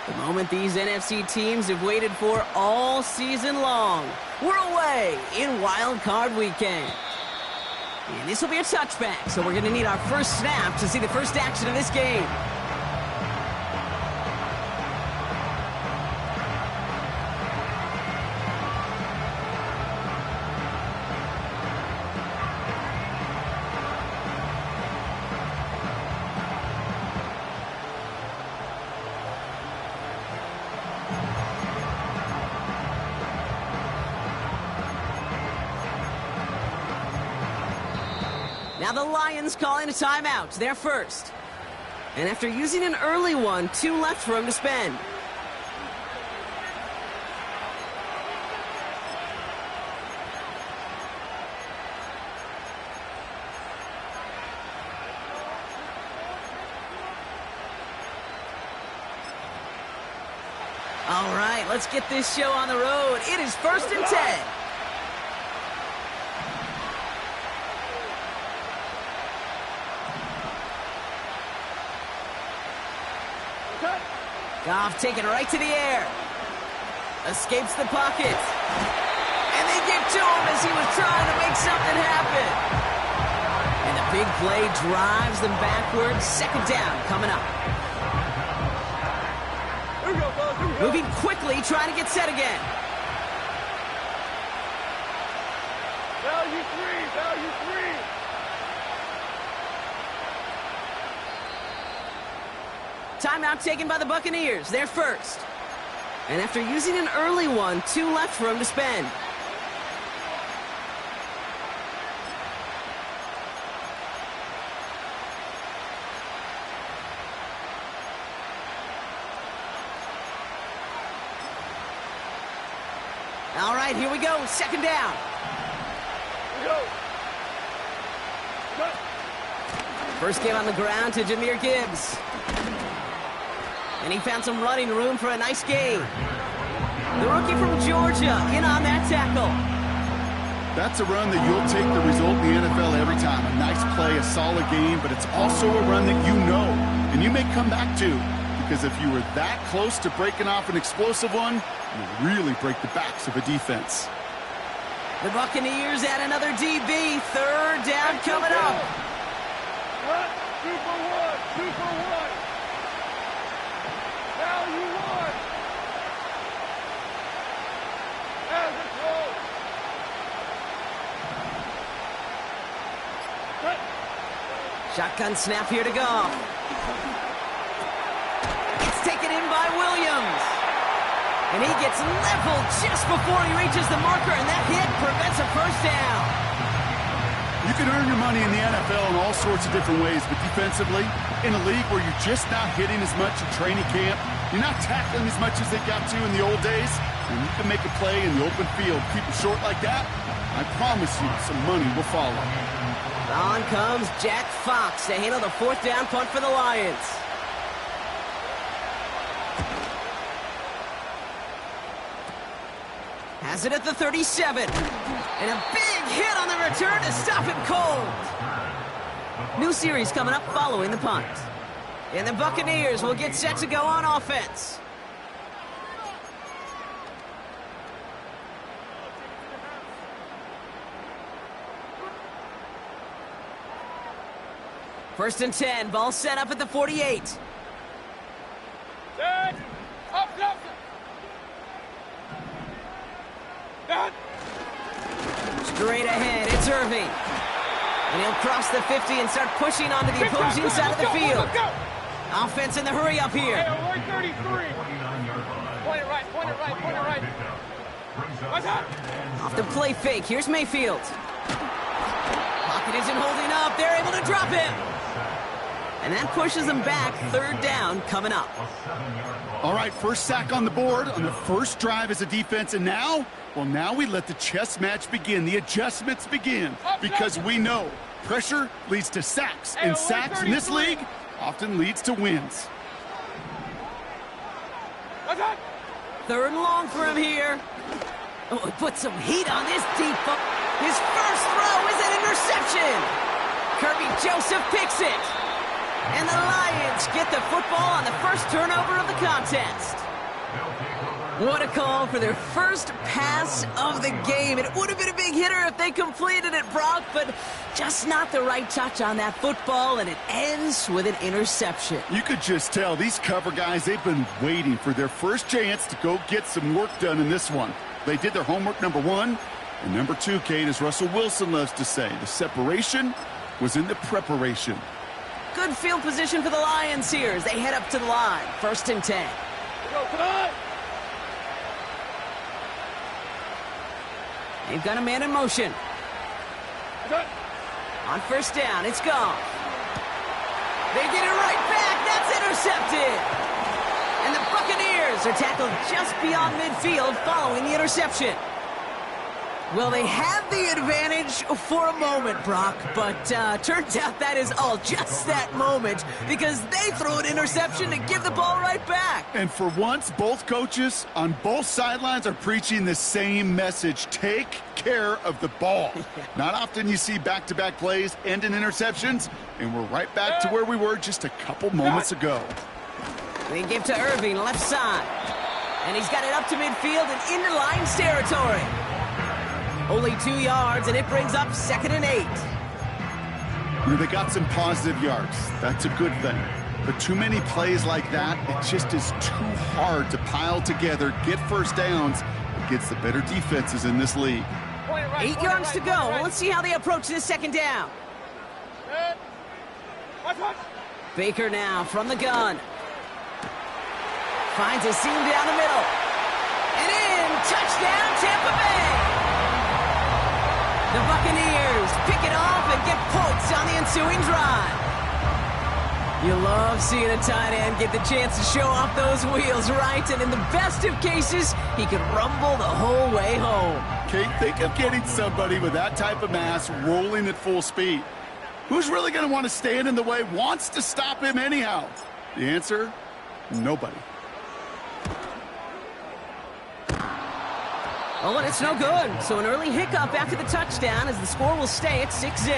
The moment these NFC teams have waited for all season long. We're away in Wild Card Weekend. And this will be a touchback, so we're going to need our first snap to see the first action of this game. Now the Lions calling a timeout. They're first. And after using an early one, 2 left for him to spend. All right, let's get this show on the road. It is 1st and 10. Goff taken right to the air. Escapes the pocket. And they get to him as he was trying to make something happen. And the big play drives them backwards. 2nd down coming up. Moving quickly, trying to get set again. Value 3, value 3. Timeout taken by the Buccaneers. They're first. And after using an early one, 2 left for him to spend. All right, here we go. 2nd down. Here we go. First game on the ground to Jahmyr Gibbs. And he found some running room for a nice gain. The rookie from Georgia in on that tackle. That's a run that you'll take the result in the NFL every time. A nice play, a solid game, but it's also a run that you know and you may come back to. Because if you were that close to breaking off an explosive one, you really break the backs of a defense. The Buccaneers add another DB. 3rd down coming up. 2 for 1, 2 for 1. Value 1. As it rolls. Shotgun snap here to go. It's taken in by Williams. And he gets leveled just before he reaches the marker, and that hit prevents a 1st down. You can earn your money in the NFL in all sorts of different ways, but defensively, in a league where you're just not hitting as much in training camp, you're not tackling as much as they got to in the old days, and you can make a play in the open field, keep it short like that, I promise you some money will follow. On comes Jack Fox to handle the 4th down punt for the Lions. Has it at the 37. And a big hit on the return to stop him cold. New series coming up following the punt. And the Buccaneers will get set to go on offense. First and 10, ball set up at the 48. Set. Up, up. Done. Straight ahead, it's Irving. And he'll cross the 50 and start pushing onto the opposing side of the field. Offense in the hurry up here. Hey, 33. Point it right, point it right, point it right. What's up? Off the play fake, here's Mayfield. Pocket isn't holding up, they're able to drop him. And that pushes them back. 3rd down coming up. All right, first sack on the board on the first drive as a defense, and now, well, now we let the chess match begin. The adjustments begin because we know pressure leads to sacks, and sacks in this league often leads to wins. 3rd and long for him here. Oh, he put some heat on this deep ball. His first throw is an interception. Kirby Joseph picks it. And the Lions get the football on the first turnover of the contest. What a call for their first pass of the game. It would have been a big hitter if they completed it, Brock, but just not the right touch on that football, and it ends with an interception. You could just tell these cover guys, they've been waiting for their first chance to go get some work done in this one. They did their homework, number 1. And number 2, Kate, as Russell Wilson loves to say, the separation was in the preparation. Good field position for the Lions here as they head up to the line. 1st and 10. They've got a man in motion. On 1st down, it's gone. They get it right back. That's intercepted. And the Buccaneers are tackled just beyond midfield following the interception. Well, they had the advantage for a moment, Brock, but turns out that is all just that moment because they throw an interception to give the ball right back. And for once, both coaches on both sidelines are preaching the same message. Take care of the ball. Not often you see back-to-back plays end in interceptions, and we're right back to where we were just a couple moments ago. They give to Irving, left side. And he's got it up to midfield and into Lions territory. Only 2 yards, and it brings up 2nd and 8. You know, they got some positive yards. That's a good thing. But too many plays like that, it just is too hard to pile together, get first downs against the better defenses in this league. 8 yards to go. Well, let's see how they approach this 2nd down. Baker now from the gun. Finds a seam down the middle. And in, touchdown, Tampa Bay. The Buccaneers pick it off and get points on the ensuing drive. You love seeing a tight end get the chance to show off those wheels, right? And in the best of cases, he can rumble the whole way home. Kate, think of getting somebody with that type of mass rolling at full speed. Who's really going to want to stand in the way, wants to stop him anyhow? The answer, nobody. Oh, and it's no good. So an early hiccup after the touchdown as the score will stay at 6-zip.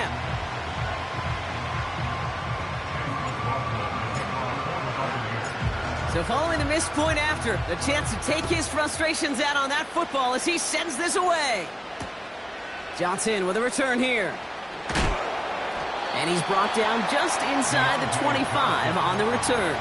So following the missed point after, the chance to take his frustrations out on that football as he sends this away. Johnson with a return here. And he's brought down just inside the 25 on the return.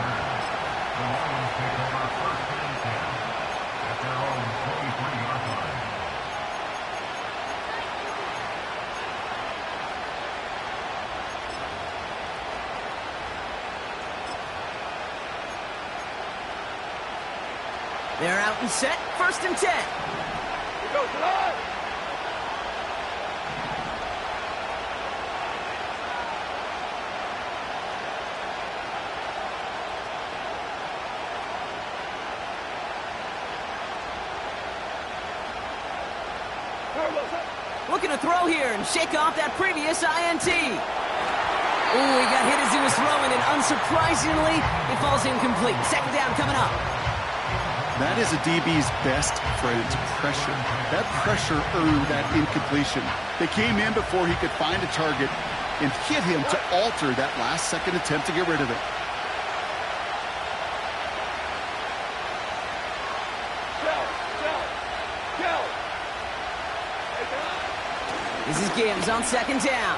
They're out and set, 1st and 10. Go, July! Looking to throw here and shake off that previous INT. Ooh, he got hit as he was throwing, and unsurprisingly, it falls incomplete. 2nd down coming up. That is a DB's best friend, pressure. That pressure earned that incompletion. They came in before he could find a target and hit him to alter that last-second attempt to get rid of it. This is Gibbs on 2nd down.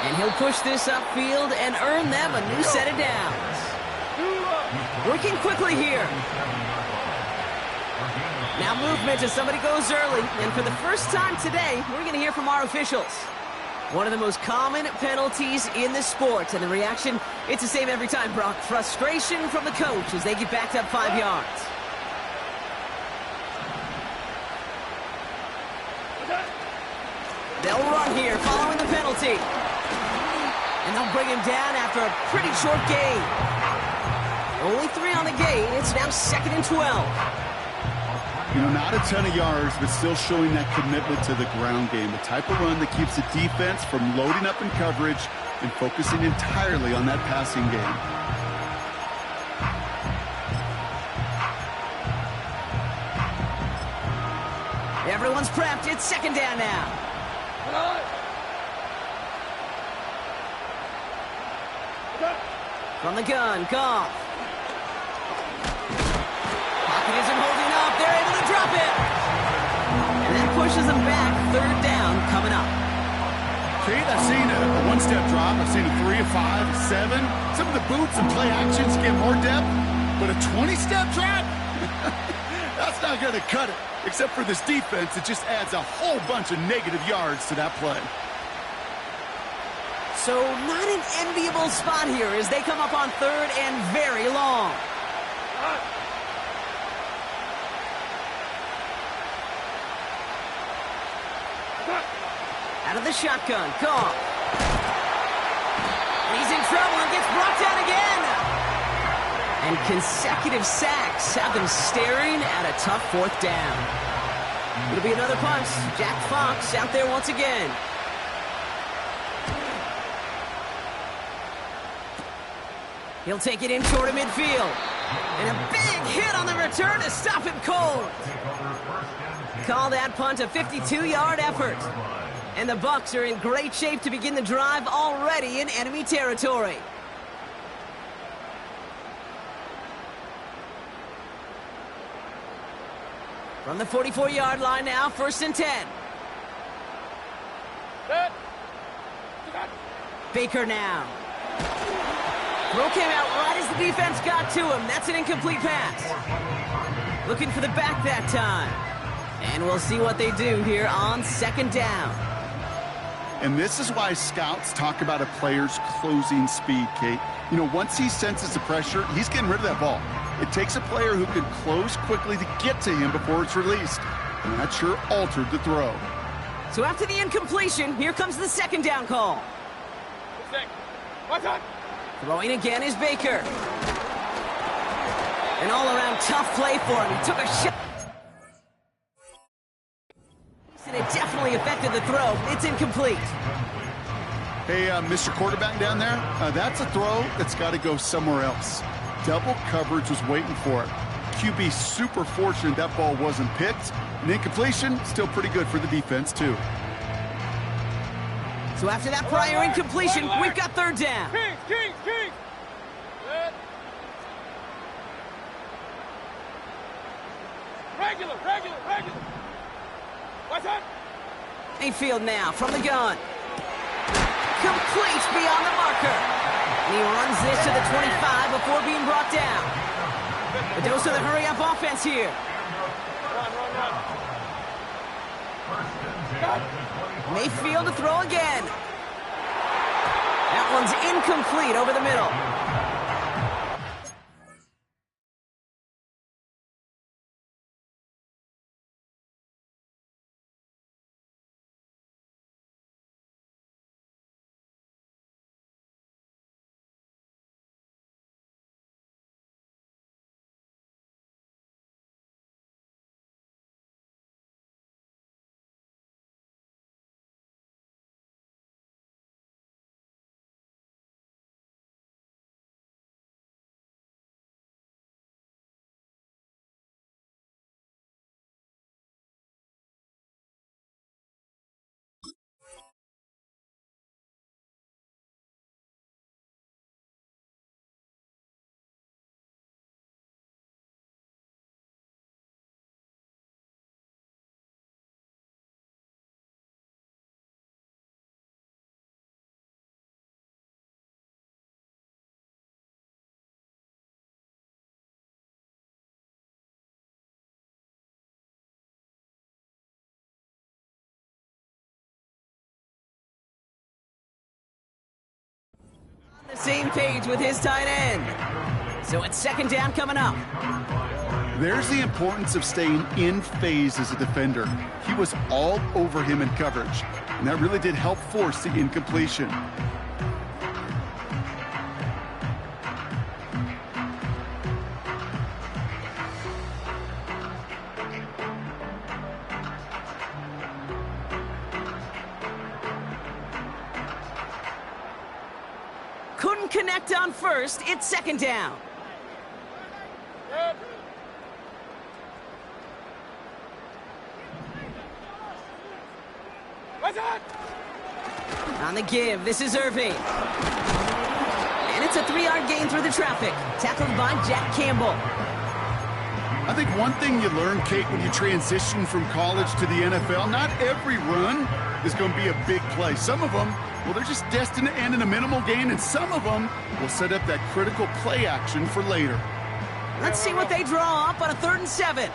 And he'll push this upfield and earn them a new set of downs. Working quickly here. Now movement as somebody goes early. And for the first time today, we're going to hear from our officials. One of the most common penalties in the sport. And the reaction, it's the same every time, Brock. Frustration from the coach as they get backed up 5 yards. They'll run here following the penalty. And they'll bring him down after a pretty short gain. Only 3 on the gain. It's now 2nd and 12. You know, not a ton of yards, but still showing that commitment to the ground game. The type of run that keeps the defense from loading up in coverage and focusing entirely on that passing game. Everyone's prepped. It's second down now. From the gun, Goff. Pocket isn't holding up. They're able to drop it. And that pushes them back. Third down coming up. Kate, I've seen a one-step drop. I've seen a 3, a 5, a 7. Some of the boots and play actions get more depth. But a 20-step drop? That's not going to cut it. Except for this defense, it just adds a whole bunch of negative yards to that play. So not an enviable spot here as they come up on third and very long. Out of the shotgun, Goff. And he's in trouble and gets brought down again. And consecutive sacks have them staring at a tough fourth down. It'll be another punt. Jack Fox out there once again. He'll take it in toward midfield. And a big hit on the return to stop him cold. Call that punt a 52-yard effort. And the Bucs are in great shape to begin the drive already in enemy territory. From the 44-yard line now, 1st and 10. Baker now. Throw came out right as the defense got to him. That's an incomplete pass. Looking for the back that time. And we'll see what they do here on second down. And this is why scouts talk about a player's closing speed, Kate. You know, once he senses the pressure, he's getting rid of that ball. It takes a player who can close quickly to get to him before it's released. And that sure altered the throw. So after the incompletion, here comes the second down call. Throwing again is Baker. An all-around tough play for him. He took a shot. And it definitely affected the throw. It's incomplete. Hey, Mr. Quarterback down there, that's a throw that's got to go somewhere else. Double coverage was waiting for it. QB super fortunate that ball wasn't picked. An incompletion, still pretty good for the defense, too. So after that prior incompletion, we've got third down. Kings. Regular. What's up? Mayfield now from the gun. Complete beyond the marker. And he runs this to the 25 before being brought down. A dose of the hurry-up offense here. Run. Mayfield to throw again. That one's incomplete over the middle. The same page with his tight end. So it's second down coming up. There's the importance of staying in phase as a defender. He was all over him in coverage, and that really did help force the incompletion. Couldn't connect on first. It's second down. On the give, this is Irving. And it's a 3-yard gain through the traffic. Tackled by Jack Campbell. I think one thing you learn, Kate, when you transition from college to the NFL, not every run is going to be a big play. Some of them, well, they're just destined to end in a minimal gain, and some of them will set up that critical play action for later. Let's see what they draw up on a 3rd and 7.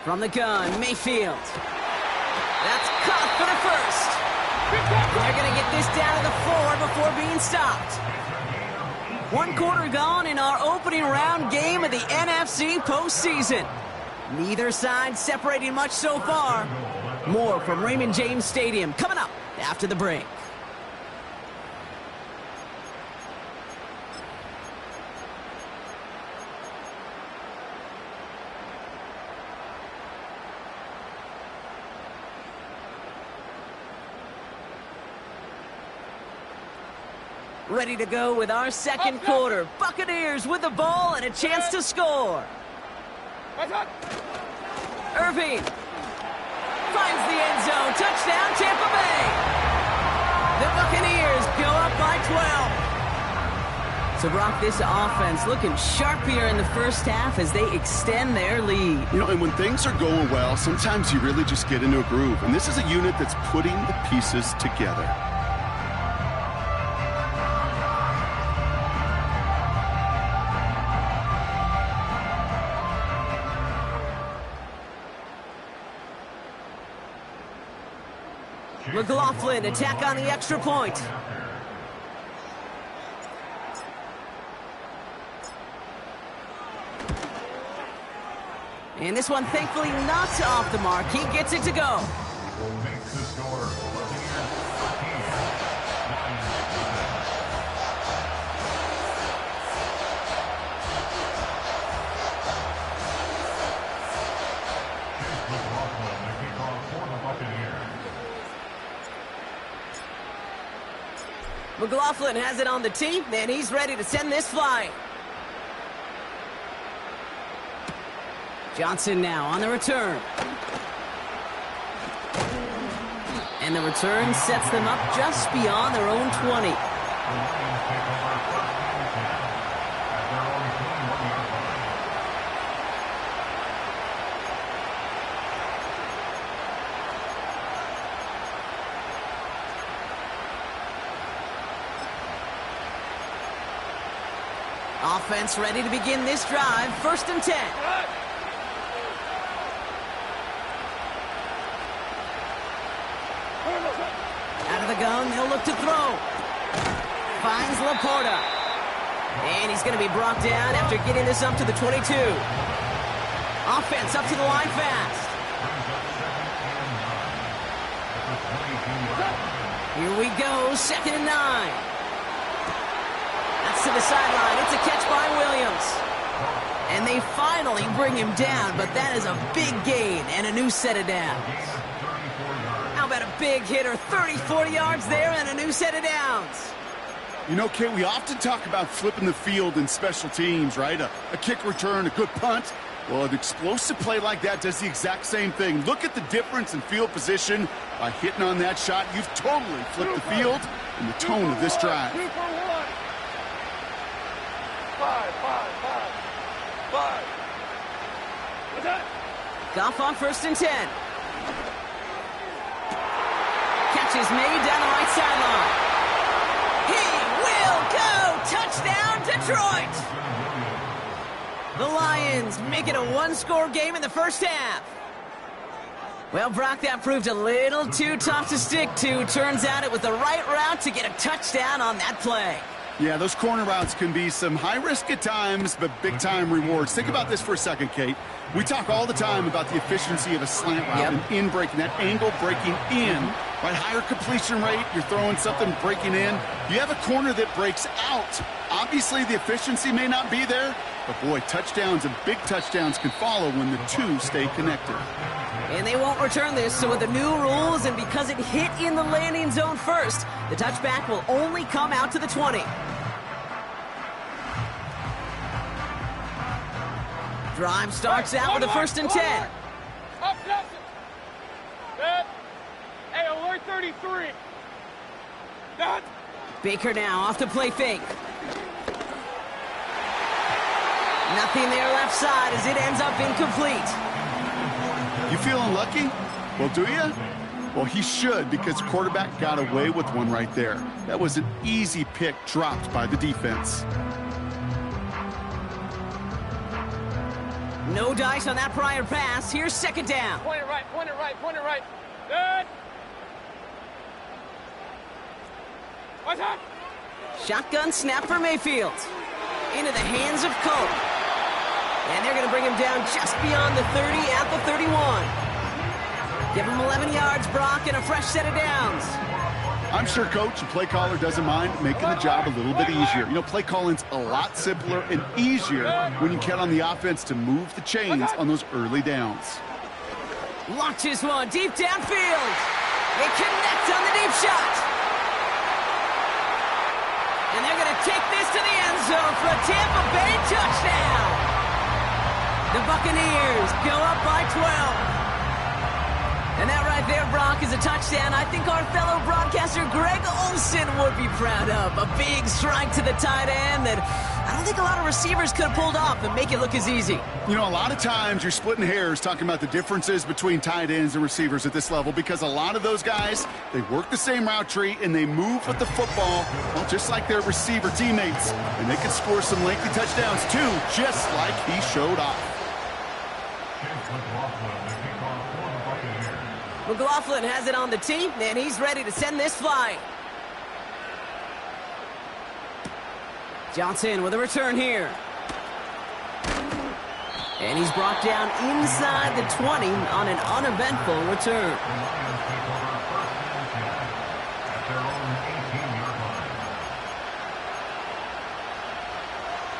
From the gun, Mayfield. That's caught for the first. They're going to get this down to the 4 before being stopped. 1 quarter gone in our opening round game of the NFC postseason. Neither side separating much so far. More from Raymond James Stadium coming up after the break. Ready to go with our second quarter. Buccaneers with the ball and a chance to score. Irving finds the end zone. Touchdown, Tampa Bay. The Buccaneers go up by 12. So, Brock, this offense looking sharpier in the first half as they extend their lead. You know, and when things are going well, sometimes you really just get into a groove. And this is a unit that's putting the pieces together. McLaughlin attack on the extra point. And this one thankfully not off the mark. He gets it to go. McLaughlin has it on the tee, and he's ready to send this flying. Johnson now on the return. And the return sets them up just beyond their own 20. Offense ready to begin this drive. 1st and 10. Out of the gun, they'll look to throw. Finds Laporta. And he's going to be brought down after getting this up to the 22. Offense up to the line fast. Here we go, 2nd and 9. To the sideline. It's a catch by Williams. And they finally bring him down, but that is a big gain and a new set of downs. How about a big hitter, 30, 40 yards there and a new set of downs? You know, Kate, we often talk about flipping the field in special teams, right? A kick return, a good punt. Well, an explosive play like that does the exact same thing. Look at the difference in field position. By hitting on that shot, you've totally flipped the field and the tone of this drive. Goff on 1st and 10. Catch is made down the right sideline. He will go! Touchdown, Detroit! The Lions make it a 1-score game in the first half. Well, Brock, that proved a little too tough to stick to. Turns out it was the right route to get a touchdown on that play. Yeah, those corner routes can be some high risk at times, but big-time rewards. Think about this for a second, Kate. We talk all the time about the efficiency of a slant route and in breaking, that angle breaking in, right? Higher completion rate, you're throwing something breaking in. You have a corner that breaks out. Obviously, the efficiency may not be there, but boy, touchdowns and big touchdowns can follow when the two stay connected. And they won't return this, so with the new rules and because it hit in the landing zone first, the touchback will only come out to the 20. Drive starts out with a 1st and 10. 23. Done. Baker now off to play fake. Nothing there left side as it ends up incomplete. You feeling lucky? Well, do you? Well, he should, because the quarterback got away with one right there. That was an easy pick dropped by the defense. No dice on that prior pass. Here's second down. Point it right, point it right, point it right. Good. What's that? Shotgun snap for Mayfield. Into the hands of Cope. And they're going to bring him down just beyond the 30 at the 31. Give him 11 yards, Brock, and a fresh set of downs. I'm sure coach and play caller doesn't mind making the job a little bit easier. You know, play calling's a lot simpler and easier when you count on the offense to move the chains on those early downs. Launches one deep downfield. They connect on the deep shot. And they're going to take this to the end zone for a Tampa Bay touchdown. The Buccaneers go up by 12. And that right there, Brock, is a touchdown I think our fellow broadcaster Greg Olsen would be proud of. A big strike to the tight end that I don't think a lot of receivers could have pulled off and make it look as easy. You know, a lot of times you're splitting hairs talking about the differences between tight ends and receivers at this level, because a lot of those guys, they work the same route tree and they move with the football, well, just like their receiver teammates. And they can score some lengthy touchdowns too, just like he showed off. McLaughlin has it on the tee, and he's ready to send this flying. Johnson with a return here. And he's brought down inside the 20 on an uneventful return.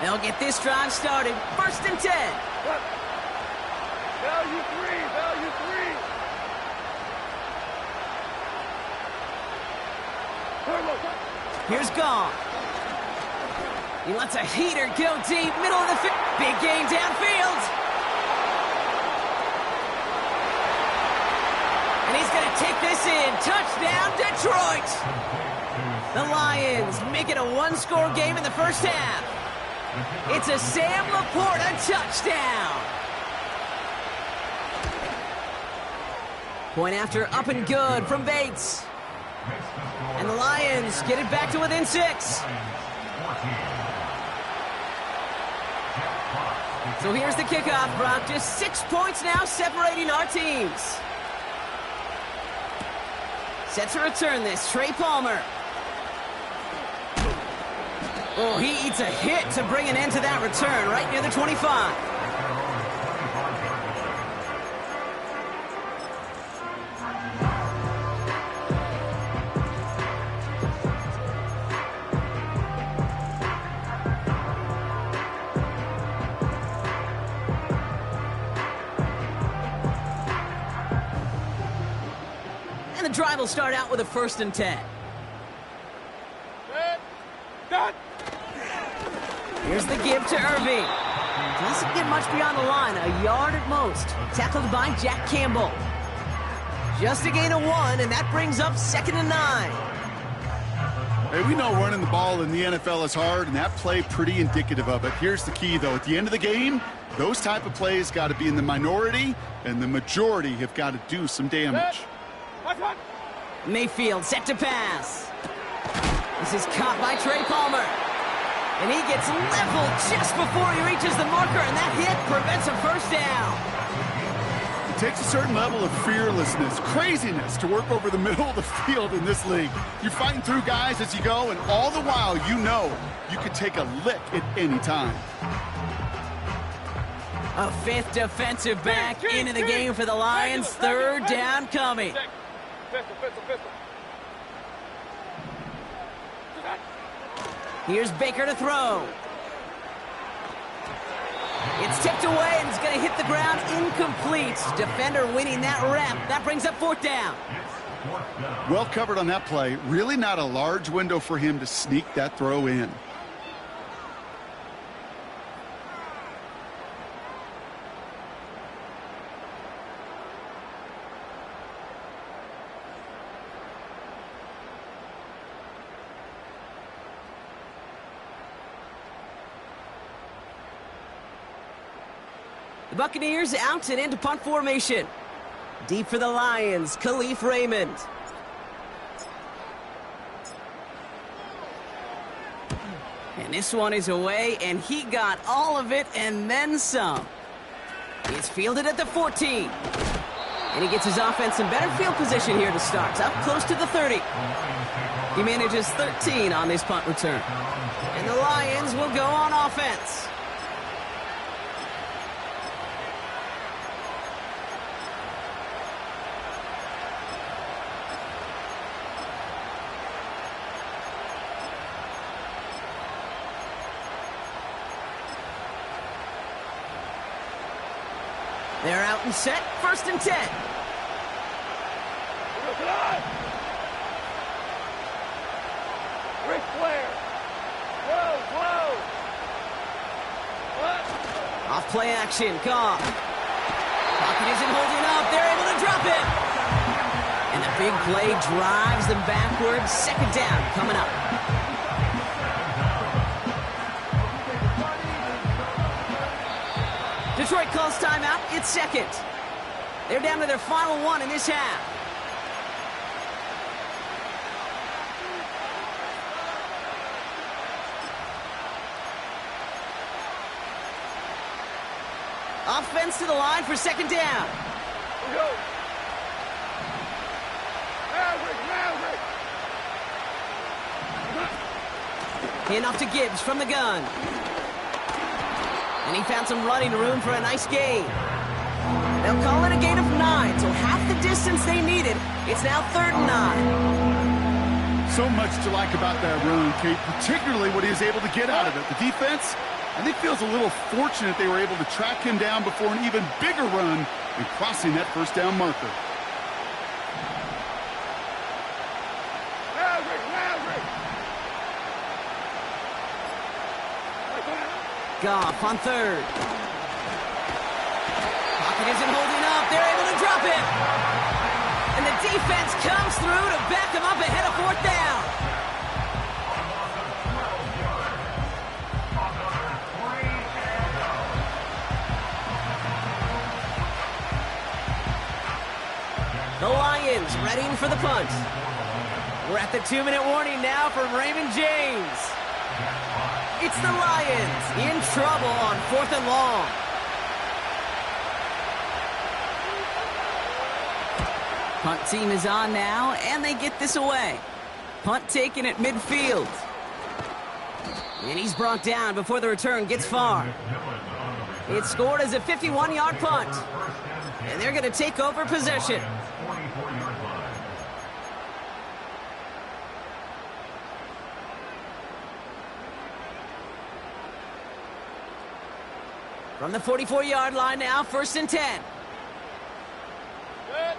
They'll get this drive started. 1st and 10. Value three, value three. Here's Gong. He lets a heater go deep, middle of the field. Big game downfield. And he's going to take this in. Touchdown, Detroit. The Lions make it a one-score game in the first half. It's a Sam Laporta touchdown. Point after up and good from Bates. And the Lions get it back to within 6. So here's the kickoff, Brock. Just 6 points now separating our teams. Set to return this, Trey Palmer. Oh, he eats a hit to bring an end to that return right near the 25. And the drive will start out with a 1st and 10. Done. Here's the give to Irving. Doesn't get much beyond the line, a yard at most. Tackled by Jack Campbell. Just a gain of 1, and that brings up 2nd and 9. Hey, we know running the ball in the NFL is hard, and that play pretty indicative of it. Here's the key, though. At the end of the game, those type of plays got to be in the minority, and the majority have got to do some damage. Mayfield set to pass. This is caught by Trey Palmer. And he gets leveled just before he reaches the marker, and that hit prevents a first down. It takes a certain level of fearlessness, craziness to work over the middle of the field in this league. You're fighting through guys as you go, and all the while you know you could take a lick at any time. A 5th defensive back into the game for the Lions. 3rd down coming. Pistol. Here's Baker to throw. It's tipped away, and it's going to hit the ground incomplete. Defender winning that rep. That brings up 4th down. Well covered on that play. Really not a large window for him to sneak that throw in. The Buccaneers out and into punt formation. Deep for the Lions, Khalif Raymond. And this one is away, and he got all of it and then some. It's fielded at the 14. And he gets his offense in better field position here to start. Up close to the 30. He manages 13 on this punt return. And the Lions will go on offense. They're out and set, 1st and 10. Ric Flair. Whoa. Off play action, Goff. Pocket isn't holding up, they're able to drop it. And the big play drives them backwards. 2nd down coming up. Detroit calls timeout. It's 2nd. They're down to their final one in this half. Offense to the line for 2nd down. Go. Maverick. Handoff to Gibbs from the gun. And he found some running room for a nice gain. They'll call it a gain of 9, so half the distance they needed. It's now 3rd and 9. So much to like about that run, Kate, particularly what he was able to get out of it. The defense, I think, feels a little fortunate they were able to track him down before an even bigger run and crossing that 1st down marker. Goff on 3rd. Pocket isn't holding up. They're able to drop it. And the defense comes through to back him up ahead of 4th down. The Lions readying for the punt. We're at the 2-minute warning now from Raymond James. It's the Lions in trouble on 4th and long. Punt team is on now, and they get this away. Punt taken at midfield. And he's brought down before the return gets far. It's scored as a 51-yard punt. And they're going to take over possession. From the 44-yard line now, 1st and 10. Good.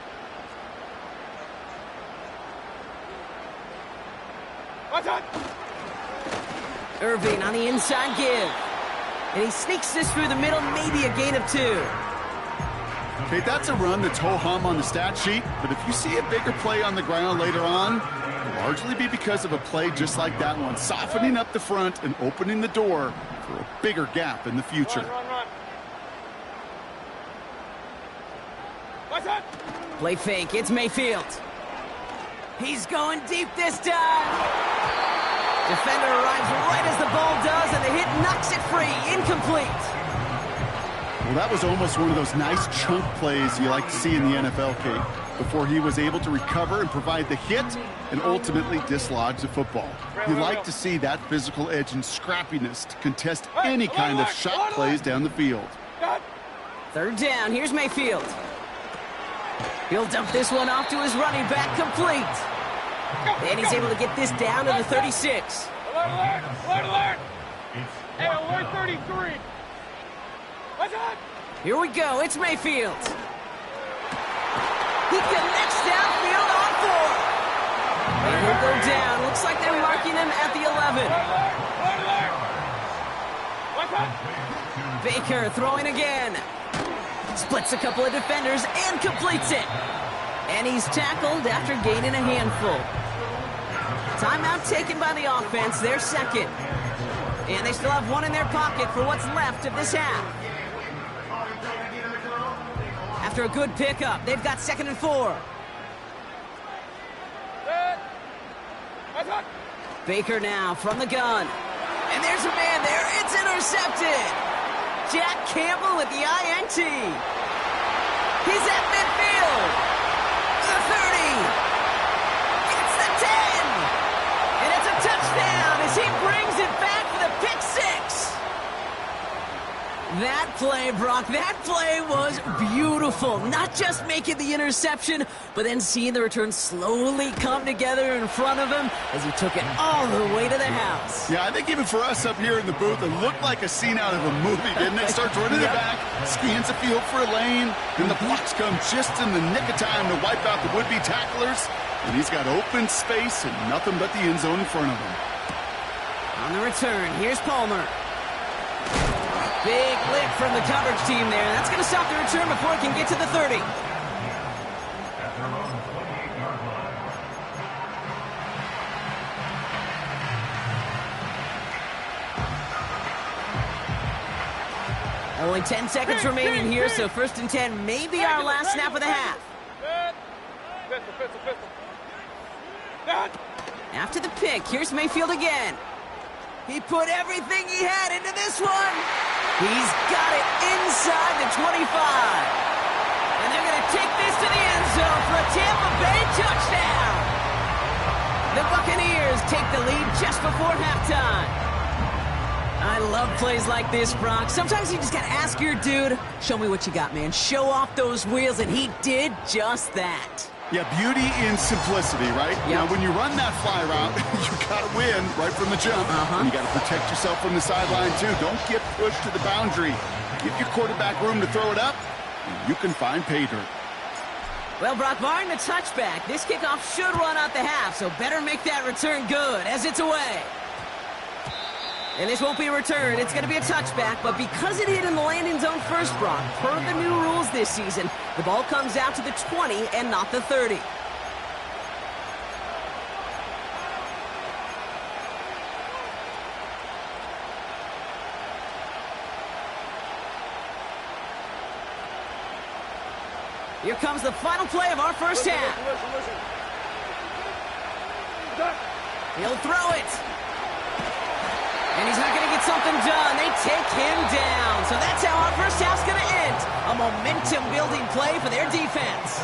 Watch out. Irving on the inside give. And he sneaks this through the middle, maybe a gain of 2. Okay, that's a run that's ho-hum on the stat sheet, but if you see a bigger play on the ground later on, it'll largely be because of a play just like that one, softening up the front and opening the door for a bigger gap in the future. Run. Watch out. Play fake, it's Mayfield. He's going deep this time. Defender arrives right as the ball does, and the hit knocks it free. Incomplete. Well, that was almost one of those nice chunk plays you like to see in the NFL, Kate, before he was able to recover and provide the hit and ultimately dislodge the football. You like to see that physical edge and scrappiness to contest any kind of shot plays down the field. 3rd down, here's Mayfield. He'll dump this one off to his running back, complete. And he's able to get this down to the 36. Alert! Hey, alert 33. Watch out. Here we go, it's Mayfield. He connects downfield on 4. And he'll go down. Looks like they're marking him at the 11. Watch out. Baker throwing again. Splits a couple of defenders and completes it. And he's tackled after gaining a handful. Timeout taken by the offense, their 2nd. And they still have one in their pocket for what's left of this half. after a good pickup. They've got 2nd and 4. Baker now from the gun. And there's a man there. It's intercepted. Jack Campbell with the INT. He's at midfield. The 30. It's the 10. And it's a touchdown as he brings it back for the pick 6. That play, Brock, that play was beautiful. Not just making the interception, but then seeing the return slowly come together in front of him as he took it all the way to the house. Yeah, I think even for us up here in the booth, it looked like a scene out of a movie, didn't it? Starts running it back, scans the field for a lane, and the blocks come just in the nick of time to wipe out the would-be tacklers. And he's got open space and nothing but the end zone in front of him. On the return, here's Palmer. Big lick from the coverage team there. That's going to stop the return before it can get to the 30. Only 10 seconds remaining here, so 1st and 10 may be our last snap of the half. After the pick, here's Mayfield again. He put everything he had into this one. He's got it inside the 25. And they're going to take this to the end zone for a Tampa Bay touchdown. The Buccaneers take the lead just before halftime. I love plays like this, Brock. Sometimes you just got to ask your dude, show me what you got, man. Show off those wheels, and he did just that. Yeah, beauty in simplicity, right? Yep. Now, when you run that fly route, you got to win right from the jump. And you got to protect yourself from the sideline, too. Don't get pushed to the boundary. Give your quarterback room to throw it up, and you can find pay dirt. Well, Brock, barring the touchback, this kickoff should run out the half, so better make that return good as it's away. And this won't be a return. It's going to be a touchback, but because it hit in the landing zone first, Brock, per the new rules this season, the ball comes out to the 20 and not the 30. Here comes the final play of our first half. He'll throw it. And he's not going to get something done. They take him down. So that's how our first half's going to end. A momentum-building play for their defense.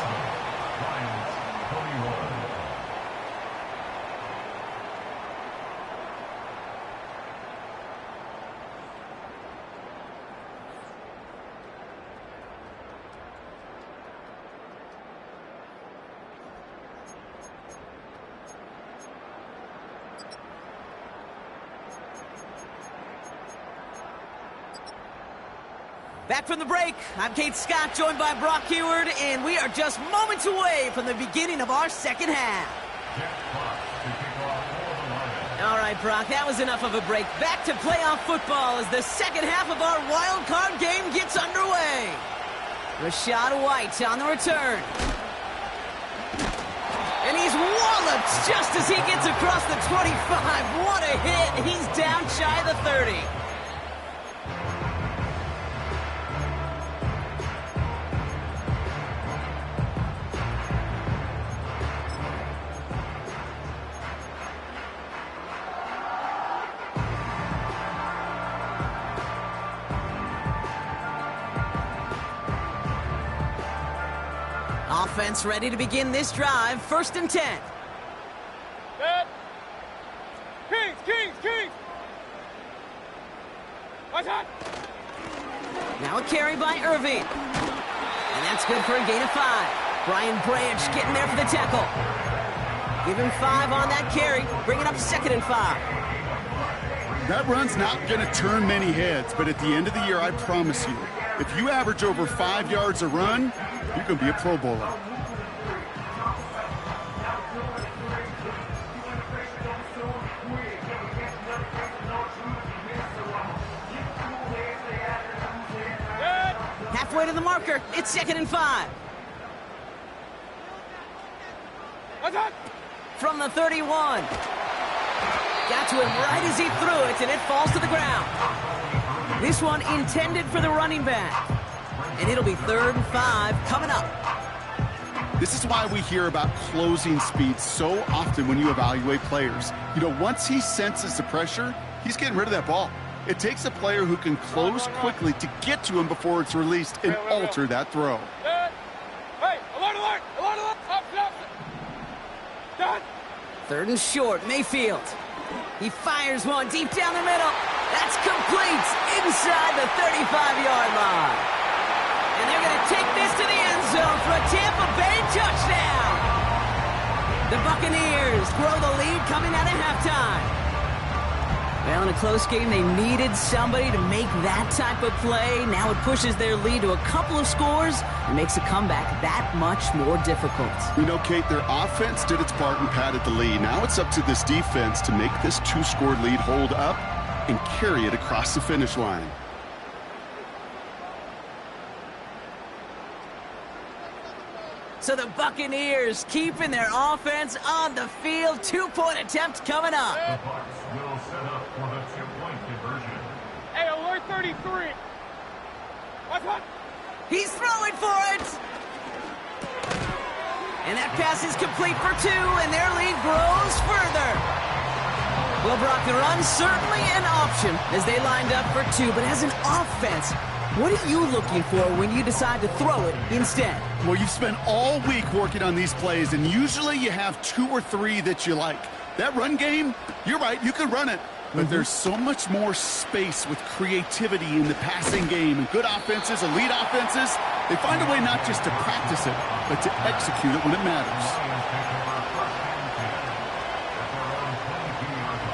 Back from the break, I'm Kate Scott, joined by Brock Heward, and we are just moments away from the beginning of our second half. All right, Brock, that was enough of a break. Back to playoff football as the second half of our wild card game gets underway. Rachaad White on the return. And he's walloped just as he gets across the 25. What a hit. He's down shy of the 30. Offense ready to begin this drive. 1st and 10. Kings! Now a carry by Irving. And that's good for a gain of 5. Brian Branch getting there for the tackle. Give him 5 on that carry. Bring it up 2nd and 5. That run's not going to turn many heads, but at the end of the year, I promise you, if you average over 5 yards a run, you're going to be a Pro Bowler. Halfway to the marker. It's 2nd and 5. From the 31. Got to him right as he threw it, and it falls to the ground. This one intended for the running back. And it'll be 3rd and 5 coming up. This is why we hear about closing speed so often when you evaluate players. You know, once he senses the pressure, he's getting rid of that ball. It takes a player who can close quickly to get to him before it's released and alter that throw. Hey, alert, alert, alert, alert, stop. Done. 3rd and short, Mayfield. He fires one deep down the middle. That's complete inside the 35-yard line. And they're going to take this to the end zone for a Tampa Bay touchdown. The Buccaneers grow the lead coming out of halftime. Well, in a close game, they needed somebody to make that type of play. Now it pushes their lead to a couple of scores and makes a comeback that much more difficult. You know, Kate, their offense did its part and padded the lead. Now it's up to this defense to make this 2-score lead hold up and carry it across the finish line. So the Buccaneers keeping their offense on the field. 2-point attempt coming up. The Bucs will set up for the 2-point conversion. Hey, alert 33. What? He's throwing for it. And that pass is complete for 2, and their lead grows further. Well, Brock, the run certainly an option as they lined up for 2, but as an offense, what are you looking for when you decide to throw it instead? Well, you've spent all week working on these plays, and usually you have 2 or 3 that you like. That run game, you're right, you could run it. But there's so much more space with creativity in the passing game. And good offenses, elite offenses, they find a way not just to practice it, but to execute it when it matters.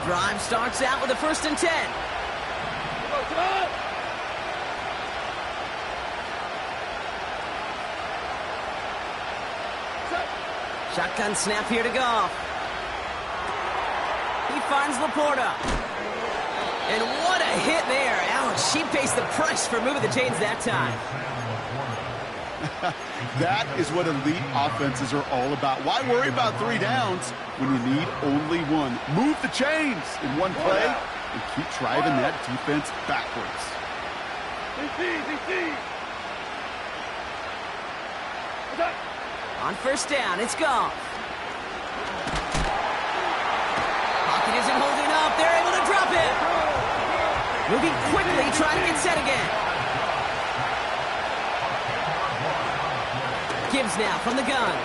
Drive starts out with a 1st and 10. Shotgun snap here to Goff. He finds Laporta. And what a hit there. Ouch, she pays the price for moving the chains that time. That is what elite offenses are all about. Why worry about 3 downs when you need only 1? Move the chains in one play and keep driving that defense backwards. On 1st down, it's Goff. Pocket isn't holding up. They're able to drop it. Moving quickly, trying to get set again. Gibbs now from the gun.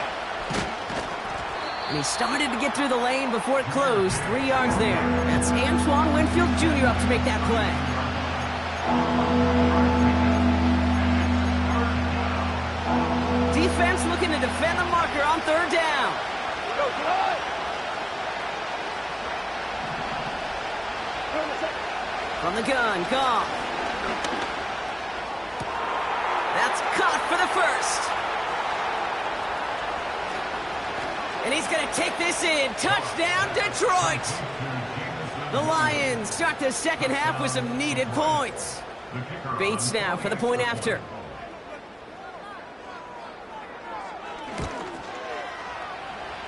And he started to get through the lane before it closed. 3 yards there. That's Antoine Winfield Jr. up to make that play. Defense looking to defend the marker on 3rd down. From the gun, Goff. That's caught for the 1st. And he's going to take this in. Touchdown, Detroit. The Lions start the 2nd half with some needed points. Bates now for the point after.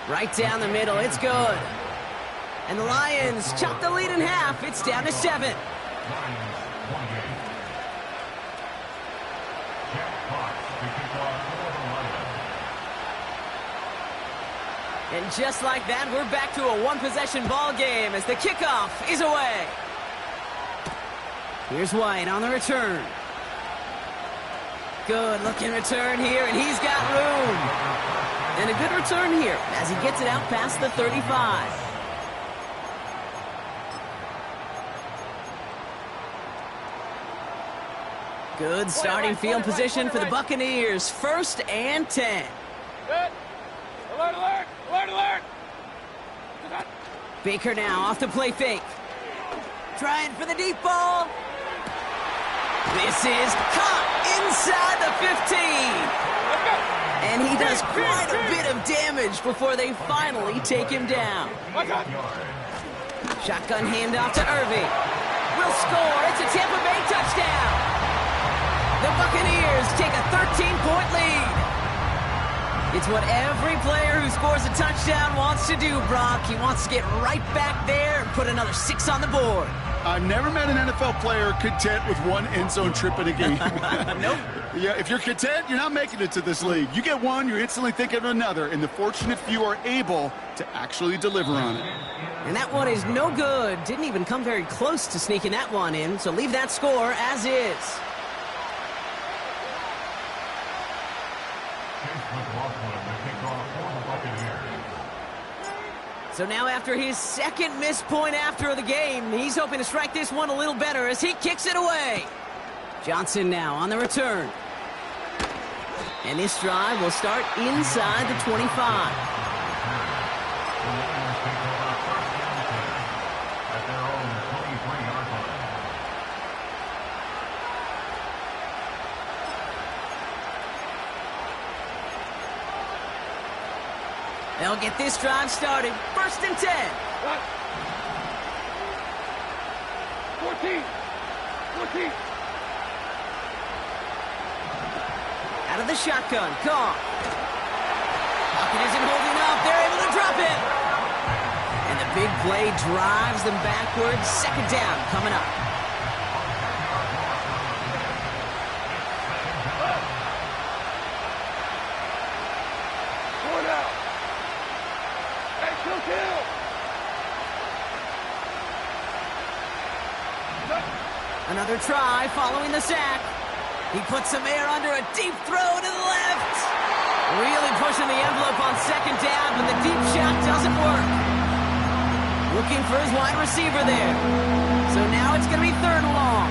Right down the middle, it's good. And the Lions chop the lead in half. It's down to 7. And just like that, we're back to a 1-possession ball game as the kickoff is away. Here's White on the return. Good looking return here, and he's got room. And a good return here as he gets it out past the 35. Good starting field position for the Buccaneers. 1st and 10. Good. Alert, alert, alert, alert. Baker now off the play fake. Trying for the deep ball. This is caught inside the 15. And he does quite a bit of damage before they finally take him down. Shotgun handoff to Irving. Will score. It's a Tampa Bay touchdown. The Buccaneers take a 13-point lead. It's what every player who scores a touchdown wants to do, Brock. He wants to get right back there and put another 6 on the board. I've never met an NFL player content with one end zone trip in a game. Nope. Yeah, if you're content, you're not making it to this league. You get one, you're instantly thinking of another, and the fortunate few are able to actually deliver on it. And that one is no good. Didn't even come very close to sneaking that one in, so leave that score as is. So now after his second missed point after the game, he's hoping to strike this one a little better as he kicks it away. Johnson now on the return. And this drive will start inside the 25. They'll get this drive started. 1st and 10. 14. Out of the shotgun. Goff. Pocket isn't holding up. They're able to drop it. And the big play drives them backwards. 2nd down coming up. Another try following the sack. He puts some air under a deep throw to the left. Really pushing the envelope on 2nd down, but the deep shot doesn't work. Looking for his wide receiver there. So now it's going to be 3rd and long.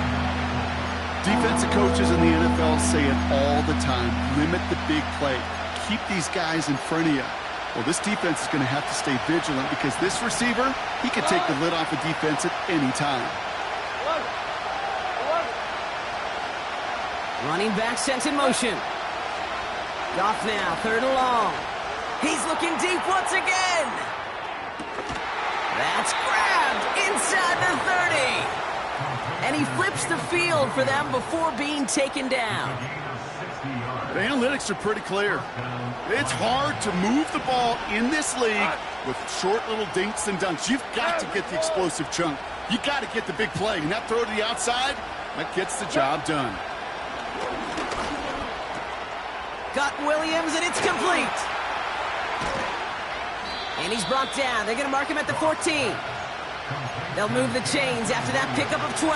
Defensive coaches in the NFL say it all the time. Limit the big play. Keep these guys in front of you. Well, this defense is going to have to stay vigilant because this receiver, he could take the lid off a defense at any time. Running back sent in motion. Goff now, 3rd and long. He's looking deep once again. That's grabbed inside the 30. And he flips the field for them before being taken down. The analytics are pretty clear. It's hard to move the ball in this league with short little dinks and dunks. You've got to get the explosive chunk. You got to get the big play. And that throw to the outside, that gets the job done. Got Williams, and it's complete. And he's brought down. They're going to mark him at the 14. They'll move the chains after that pickup of 12.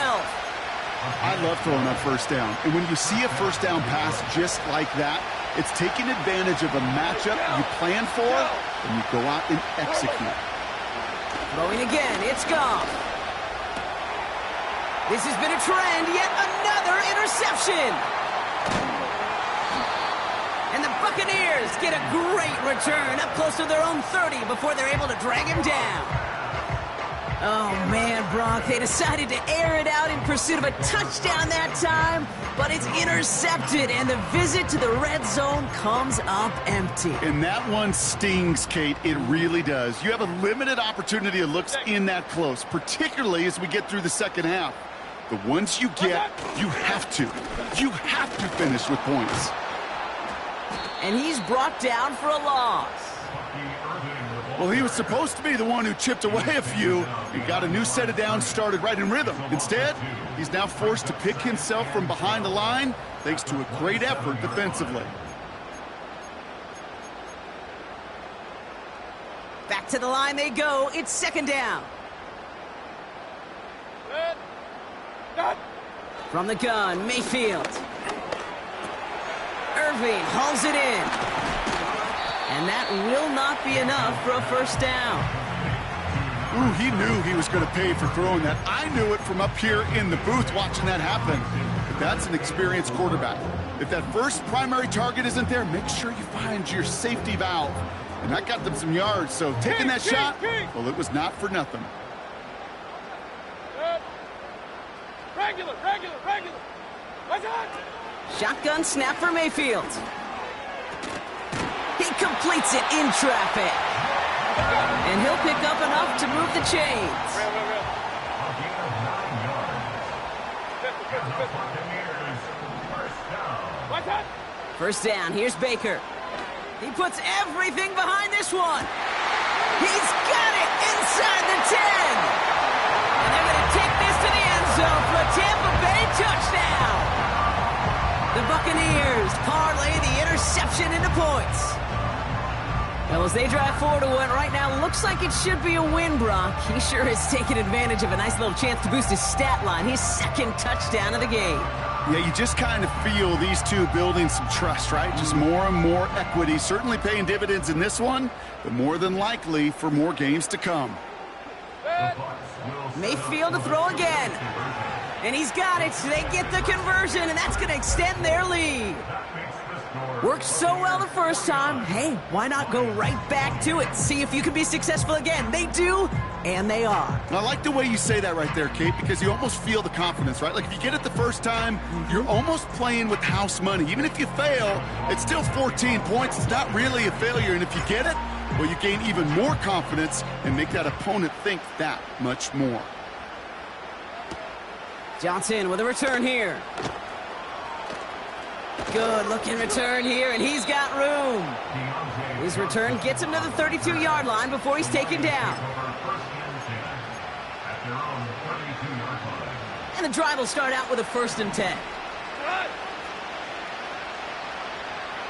I love throwing that 1st down. And when you see a 1st down pass just like that, it's taking advantage of a matchup you plan for, and you go out and execute. Throwing again, it's Goff. This has been a trend, yet another interception. And the Buccaneers get a great return up close to their own 30 before they're able to drag him down. Oh, man, Brock, they decided to air it out in pursuit of a touchdown that time, but it's intercepted, and the visit to the red zone comes up empty. And that one stings, Kate. It really does. You have a limited opportunity that looks in that close, particularly as we get through the 2nd half. The ones you get, you have to finish with points. And he's brought down for a loss. Well, he was supposed to be the one who chipped away a few. He got a new set of downs started right in rhythm. Instead, he's now forced to pick himself from behind the line thanks to a great effort defensively. Back to the line they go. It's 2nd down. From the gun, Mayfield. Irving hauls it in. And that will not be enough for a 1st down. Ooh, he knew he was going to pay for throwing that. I knew it from up here in the booth watching that happen. But that's an experienced quarterback. If that first primary target isn't there, make sure you find your safety valve. And that got them some yards, so taking that shot, well, it was not for nothing. Regular. What's on? Shotgun snap for Mayfield. He completes it in traffic. And he'll pick up enough to move the chains. First down, here's Baker. He puts everything behind this one. He's got it inside the 10. And they're going to take this to the end zone for a Tampa Bay touchdown. The Buccaneers parlay the interception into points. Well, as they drive forward to what right now looks like it should be a win, Brock, he sure has taken advantage of a nice little chance to boost his stat line. His second touchdown of the game. Yeah, you just kind of feel these two building some trust, right? Just more and more equity. Certainly paying dividends in this one, but more than likely for more games to come. Mayfield to throw again. And he's got it. So they get the conversion, and that's going to extend their lead. Worked so well the first time. Hey, why not go right back to it? See if you can be successful again. They do, and they are. I like the way you say that right there, Kate, because you almost feel the confidence, right? Like if you get it the first time, you're almost playing with house money. Even if you fail, it's still 14 points. It's not really a failure. And if you get it, well, you gain even more confidence and make that opponent think that much more. Johnson with a return here. Good looking return here, and he's got room. His return gets him to the 32-yard line before he's taken down. And the drive will start out with a 1st and 10.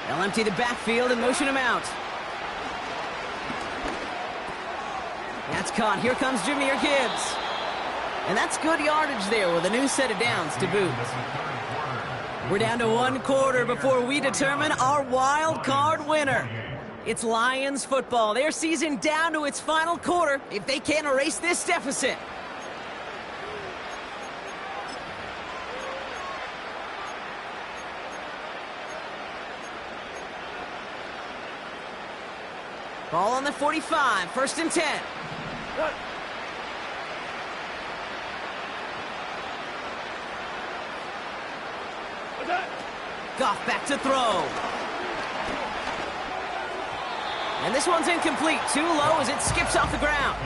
They'll empty the backfield and motion him out. That's caught. Here comes Jahmyr Gibbs. And that's good yardage there with a new set of downs to boot. We're down to 1 quarter before we determine our wild card winner. It's Lions football. Their season down to its final quarter if they can't erase this deficit. Ball on the 45, 1st and 10. Goff back to throw. And this one's incomplete. Too low as it skips off the ground.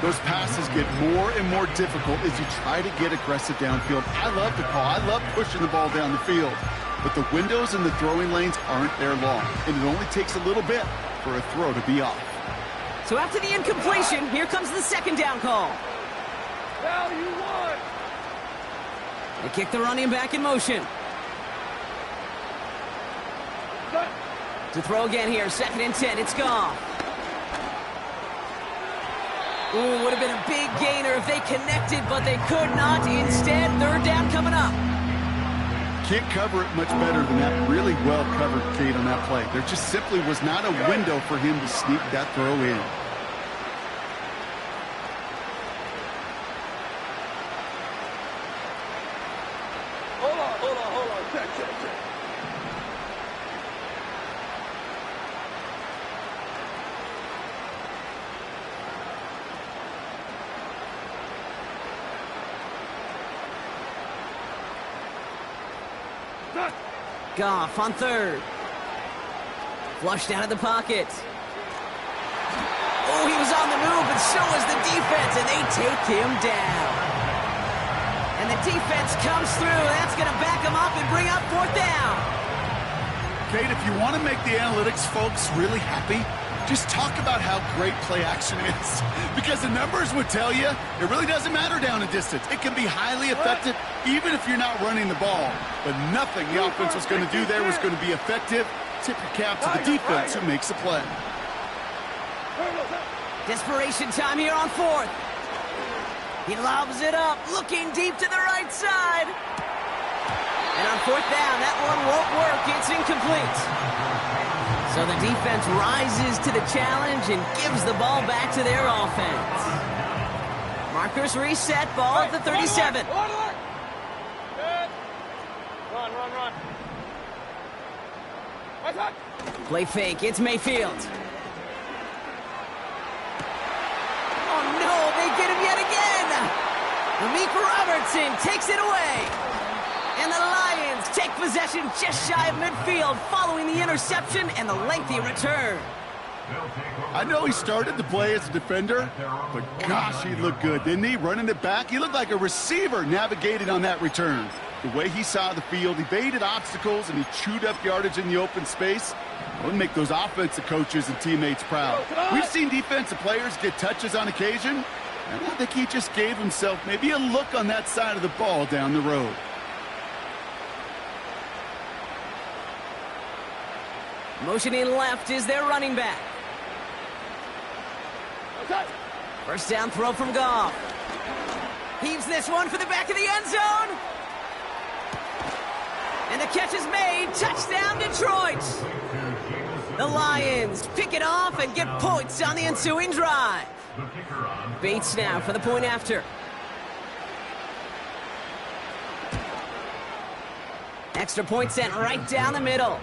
Those passes get more and more difficult as you try to get aggressive downfield. I love the call. I love pushing the ball down the field. But the windows in the throwing lanes aren't there long. And it only takes a little bit for a throw to be off. So after the incompletion, here comes the 2nd down call. Now you won. They kick the running back in motion. To throw again here, 2nd and 10, it's Goff. Ooh, would have been a big gainer if they connected, but they could not. Instead, 3rd down coming up. Can't cover it much better than that. Really well covered, Kate, on that play. There just simply was not a window for him to sneak that throw in. Hold on. Check. Goff on 3rd. Flushed out of the pocket. Oh, he was on the move, but so was the defense, and they take him down. And the defense comes through. That's going to back him up and bring up 4th down. Kate, if you want to make the analytics folks really happy, just talk about how great play action is. Because the numbers would tell you it really doesn't matter down a distance. It can be highly effective even if you're not running the ball. But nothing the offense was going to do there was going to be effective. Tip your cap to the defense who makes the play. Desperation time here on 4th. He lobs it up, looking deep to the right side. And on 4th down, that one won't work. It's incomplete. So the defense rises to the challenge and gives the ball back to their offense. Markers reset, ball at the 37. Run. Play fake, it's Mayfield. Oh no, they get him yet again. Malik Robertson takes it away. And the Lions take possession just shy of midfield following the interception and the lengthy return. I know he started to play as a defender, but gosh, he looked good, didn't he? Running it back, he looked like a receiver navigating on that return. The way he saw the field, he baited obstacles, and he chewed up yardage in the open space. It would make those offensive coaches and teammates proud. We've seen defensive players get touches on occasion, and I think he just gave himself maybe a look on that side of the ball down the road. Motioning left is their running back. First down throw from Goff. Heaves this one for the back of the end zone. And the catch is made. Touchdown, Detroit. The Lions pick it off and get points on the ensuing drive. Bates now for the point after. Extra point sent right down the middle.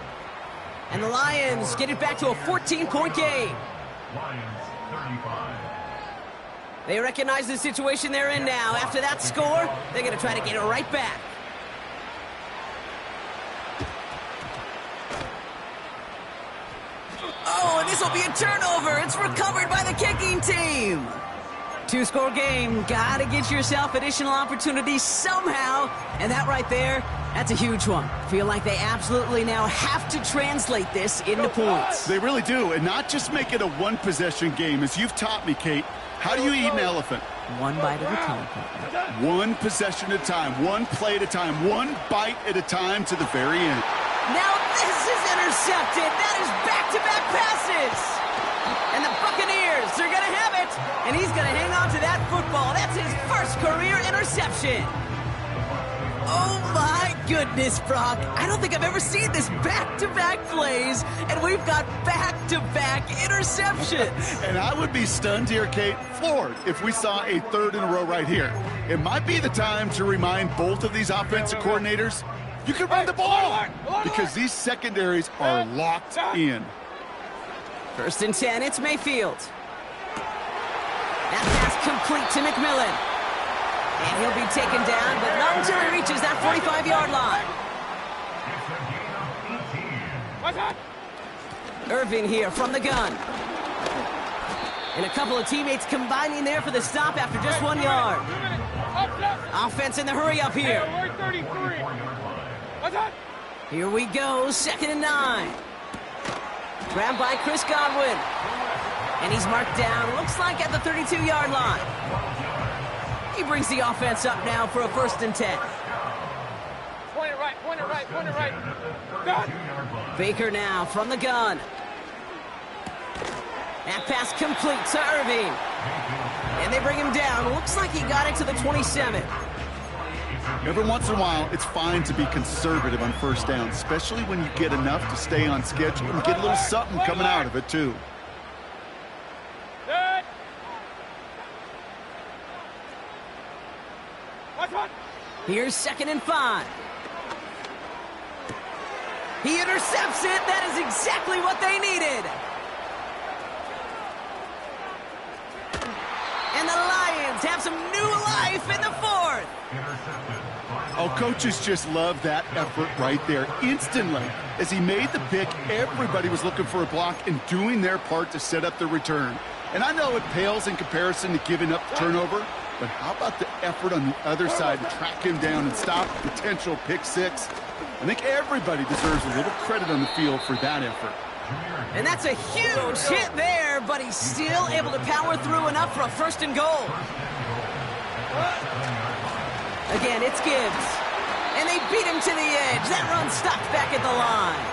And the Lions get it back to a 14-point game. Lions 35. They recognize the situation they're in now. After that score, they're going to try to get it right back. Oh, and this will be a turnover. It's recovered by the kicking team. Two-score game. Got to get yourself additional opportunities somehow. And that right there, that's a huge one. Feel like they absolutely now have to translate this into points. They really do, and not just make it a one-possession game. As you've taught me, Kate, how do you eat an elephant? One bite at a time. One possession at a time, one play at a time, one bite at a time to the very end. Now this is intercepted. That is back-to-back passes. And the Buccaneers are going to have it. And he's going to hang on to that football. That's his first career interception. Oh, my goodness, Brock. I don't think I've ever seen this back-to-back plays, and we've got back-to-back interceptions. And I would be stunned here, Kate, floored, if we saw a third in a row right here. It might be the time to remind both of these offensive coordinators, you can run the ball, because these secondaries are locked in. First and 10, it's Mayfield. That pass complete to McMillan. And he'll be taken down, but not until he reaches that 45-yard line. Irving here from the gun. And a couple of teammates combining there for the stop after just 1 yard. Offense in the hurry up here. Here we go, 2nd and 9. Grabbed by Chris Godwin. And he's marked down, looks like at the 32-yard line. He brings the offense up now for a 1st and 10. Point it right. Gun. Baker now from the gun. That pass complete to Irving. And they bring him down. Looks like he got it to the 27. Every once in a while, it's fine to be conservative on 1st down, especially when you get enough to stay on schedule and get a little something coming out of it, too. Here's 2nd and 5. He intercepts it. That is exactly what they needed. And the Lions have some new life in the 4th. Oh, coaches just love that effort right there. Instantly, as he made the pick, everybody was looking for a block and doing their part to set up the return. And I know it pales in comparison to giving up the turnover, but how about the effort on the other side to track him down and stop a potential pick six? I think everybody deserves a little credit on the field for that effort. And that's a huge hit there, but he's still able to power through enough for a 1st and goal. Again, it's Gibbs. And they beat him to the edge. That run stopped back at the line.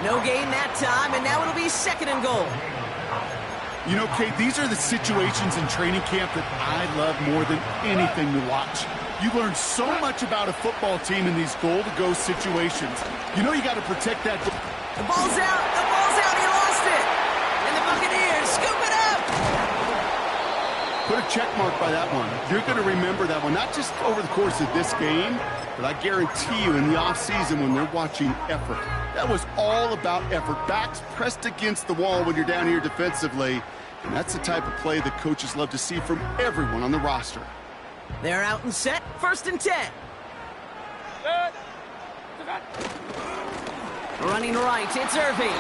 No gain that time, and now it'll be 2nd and goal. You know, Kate, these are the situations in training camp that I love more than anything to watch. You learn so much about a football team in these goal-to-go situations. You know you got to protect that. The ball's out. The ball's out. He lost it. And the Buccaneers scoop it up. Put a check mark by that one. You're going to remember that one, not just over the course of this game, but I guarantee you in the offseason when they're watching effort. That was all about effort. Backs pressed against the wall when you're down here defensively. And that's the type of play that coaches love to see from everyone on the roster. They're out and set. 1st and 10. Running right, it's Irving.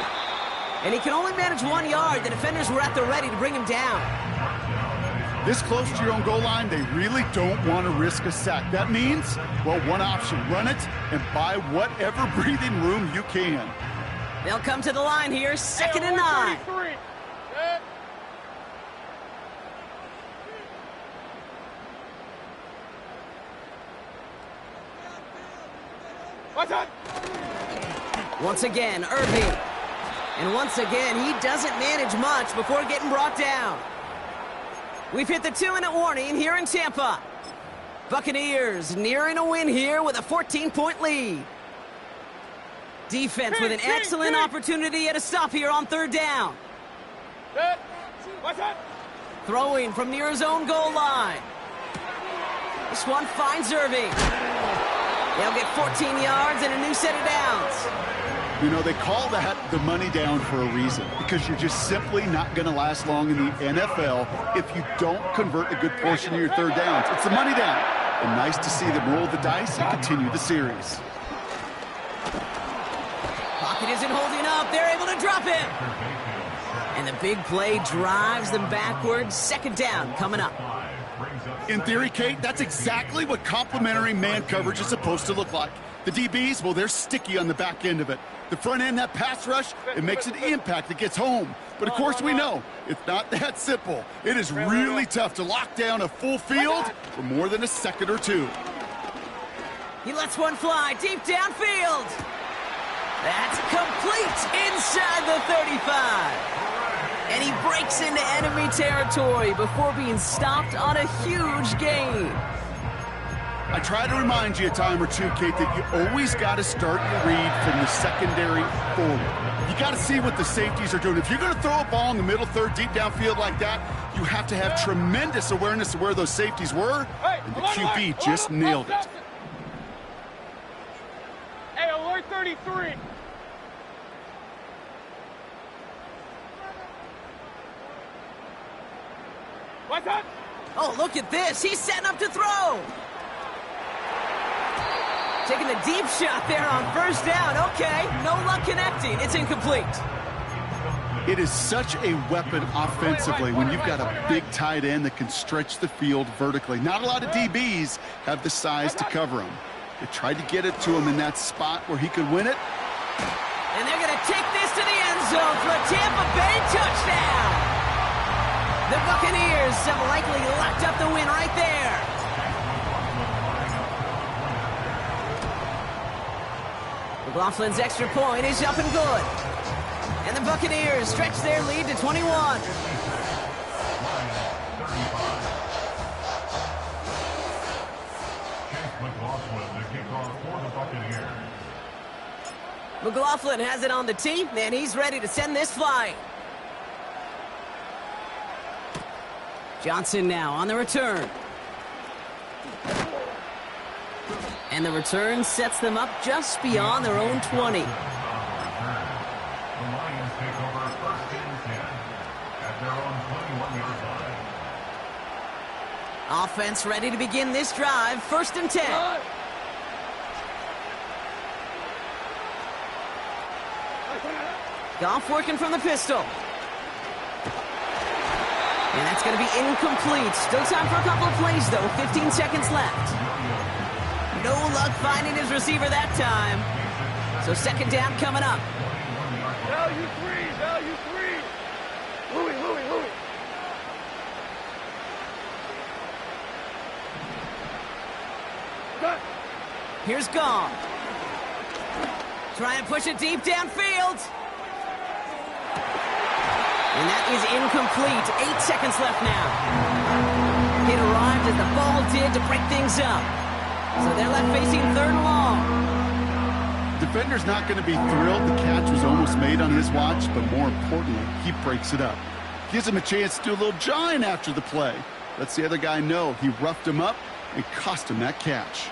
And he can only manage 1 yard. The defenders were at the ready to bring him down. This close to your own goal line, they really don't want to risk a sack. That means, well, one option, run it and buy whatever breathing room you can. They'll come to the line here, 2nd and 9. Once again, Irving. And once again, he doesn't manage much before getting brought down. We've hit the 2-minute warning here in Tampa. Buccaneers nearing a win here with a 14-point lead. Defense with an excellent opportunity at a stop here on 3rd down. Throwing from near his own goal line. This one finds Irving. They'll get 14 yards and a new set of downs. You know, they call that the money down for a reason, because you're just simply not going to last long in the NFL if you don't convert a good portion of your 3rd downs. It's the money down. And nice to see them roll the dice and continue the series. Pocket isn't holding up. They're able to drop it. And the big play drives them backwards. 2nd down coming up. In theory, Kate, that's exactly what complementary man coverage is supposed to look like. The DBs, well, they're sticky on the back end of it. The front end, that pass rush, it makes an impact that gets home. But of course we know, it's not that simple. It is really tough to lock down a full field for more than a second or two. He lets one fly deep downfield. That's complete inside the 35. And he breaks into enemy territory before being stopped on a huge gain. I try to remind you a time or two, Kate, that you always got to start your read from the secondary forward. You got to see what the safeties are doing. If you're going to throw a ball in the middle third, deep downfield like that, you have to have tremendous awareness of where those safeties were, and the QB just nailed it. Hey, alert 33. What's that? Oh, look at this. He's setting up to throw. Taking the deep shot there on 1st down. Okay, no luck connecting. It's incomplete. It is such a weapon offensively when you've got a big tight end that can stretch the field vertically. Not a lot of DBs have the size to cover him. They tried to get it to him in that spot where he could win it. And they're going to take this to the end zone for a Tampa Bay touchdown. The Buccaneers have likely locked up the win right there. McLaughlin's extra point is up and good. And the Buccaneers stretch their lead to 21. McLaughlin has it on the tee, and he's ready to send this flying. Johnson now on the return. And the return sets them up just beyond their own 20. The Lions take over 1st and 10 at their own 21-yard line. Offense ready to begin this drive. 1st and 10. Goff working from the pistol. And that's going to be incomplete. Still time for a couple of plays, though. 15 seconds left. No luck finding his receiver that time. So 2nd down coming up. Value 3. Louis. Done. Here's Goff. Try and push it deep downfield. And that is incomplete. 8 seconds left now. It arrived as the ball did to break things up. So they're left facing 3rd and long. Defender's not going to be thrilled the catch was almost made on his watch, but more importantly, he breaks it up. Gives him a chance to do a little jawing after the play. Lets the other guy know he roughed him up and cost him that catch.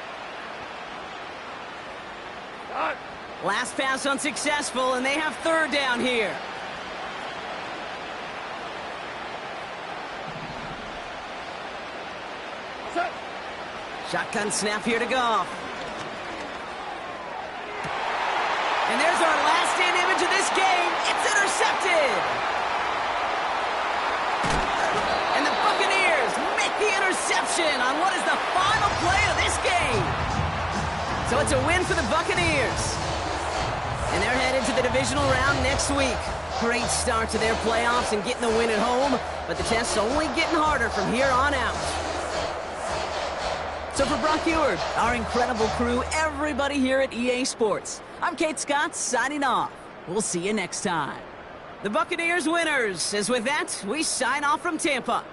Last pass unsuccessful, and they have 3rd down here. Shotgun snap here to Goff. And there's our last stand image of this game. It's intercepted. And the Buccaneers interception on what is the final play of this game. So it's a win for the Buccaneers. And they're headed to the divisional round next week. Great start to their playoffs and getting the win at home, but the test's only getting harder from here on out. So for Brock Eward, our incredible crew, everybody here at EA Sports, I'm Kate Scott signing off. We'll see you next time. The Buccaneers winners, as with that, we sign off from Tampa.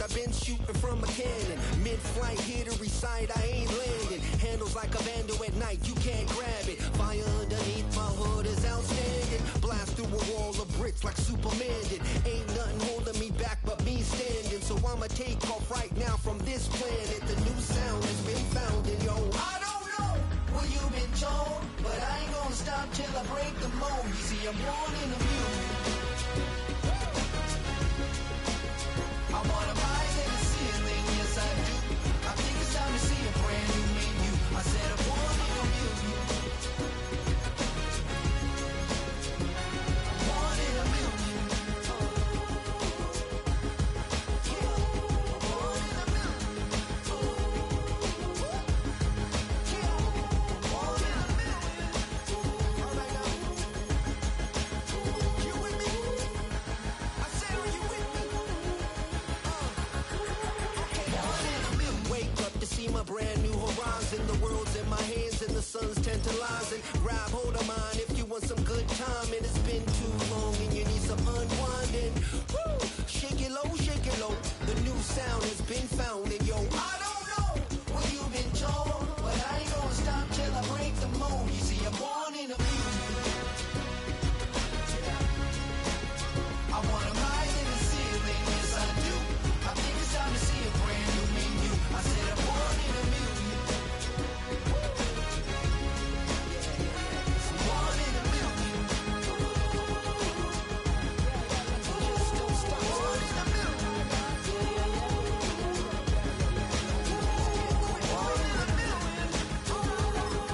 I've been shooting from a cannon. Mid-flight, here to recite, I ain't landing. Handles like a vandal at night, you can't grab it. Fire underneath my hood is outstanding. Blast through a wall of bricks like Superman did. Ain't nothing holding me back but me standing. So I'ma take off right now from this planet. The new sound has been found and yo, I don't know what you've been told, but I ain't gonna stop till I break the mold. You see, I'm born in the music. I wanna rise in the ceiling, yes I do. I think it's time to see a brand new menu. I said I'm born in a million. Born in a million. Born in a million. Born in a million. All right now. You with me? I said, are you with me? Wake up to see my brand new horizon. The world's in my hands and the sun's tantalizing. Grab hold of mine if you want some good time. And it's been too long and you need some unwinding. Woo! Shake it low, the new sound has been found. And yo, I don't know what you've been told, but I ain't gonna stop till I break the mold. You see, I'm born in a music. I wanna rise in the ceiling, yes I do. I think it's time to see a brand new menu. I said I'm born in a million. Born in a million. Just don't stop. Born in a million. Born in a million. Born in a million.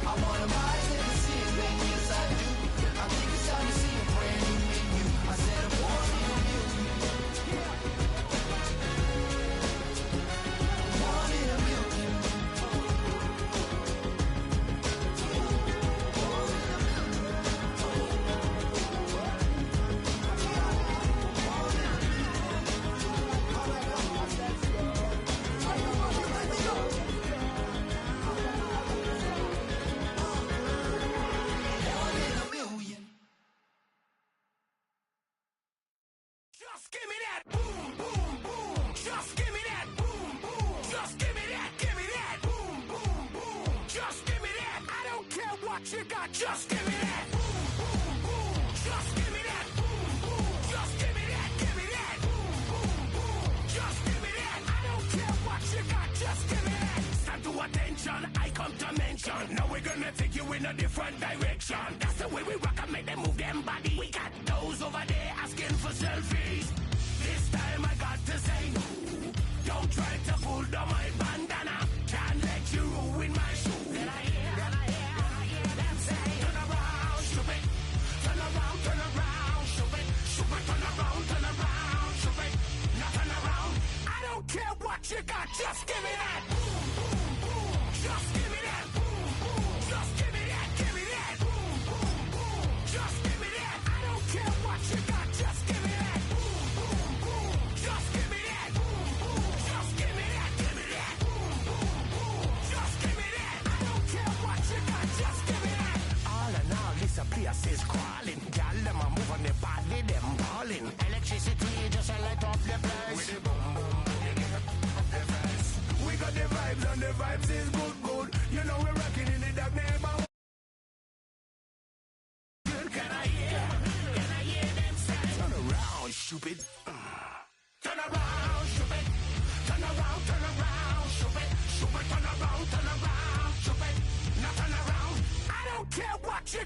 I wanna rise in the ceiling, yes I do. I think it's time to see a brand new menu. I said I'm born in a million. Born in a million. Born in a million. Born in a million. Just give me that boom, boom, boom. Just give me that boom, boom. Just give me that, boom, boom, boom. Just give me that. I don't care what you got. Just give me that boom, boom, boom. Just give me that boom, boom. Just give me that, boom, boom, boom. Just give me that. I don't care what you got. Just give me that. Stand to attention. I come to mention. Now we're gonna take you in a different direction. That's the way we rock and make them move them body. We got those over there asking for selfies. This time I got to say, don't try to pull down my bandana. Can't let you ruin my shoe. Then I hear them say, turn around, stupid. Turn around, stupid. Stupid, turn around, stupid. Now turn around. I don't care what you got, just give me that. Boom, boom, boom. Just give me that. Boom, boom. Just give me that. Give me that. Boom, boom, boom. Just give me that. I don't care what you got, just give me that. Boom, boom, boom. Just give me that. Boom, boom. Just give me that. Give me that. Boom, boom, boom. Just give me that. I don't care what you got, just give me that. All in all, this place is crawling. Y'all them a move on the body, them balling. Electricity just a light up the place. With the boom, boom, boom, you get up the face. We got the vibes and the vibes is good, good. You know we're rocking in the dark neighborhood. Can I hear them say? Turn around, stupid. Turn around, stupid. Turn around, stupid. Stupid, turn around, stupid. Now turn around. I don't care what you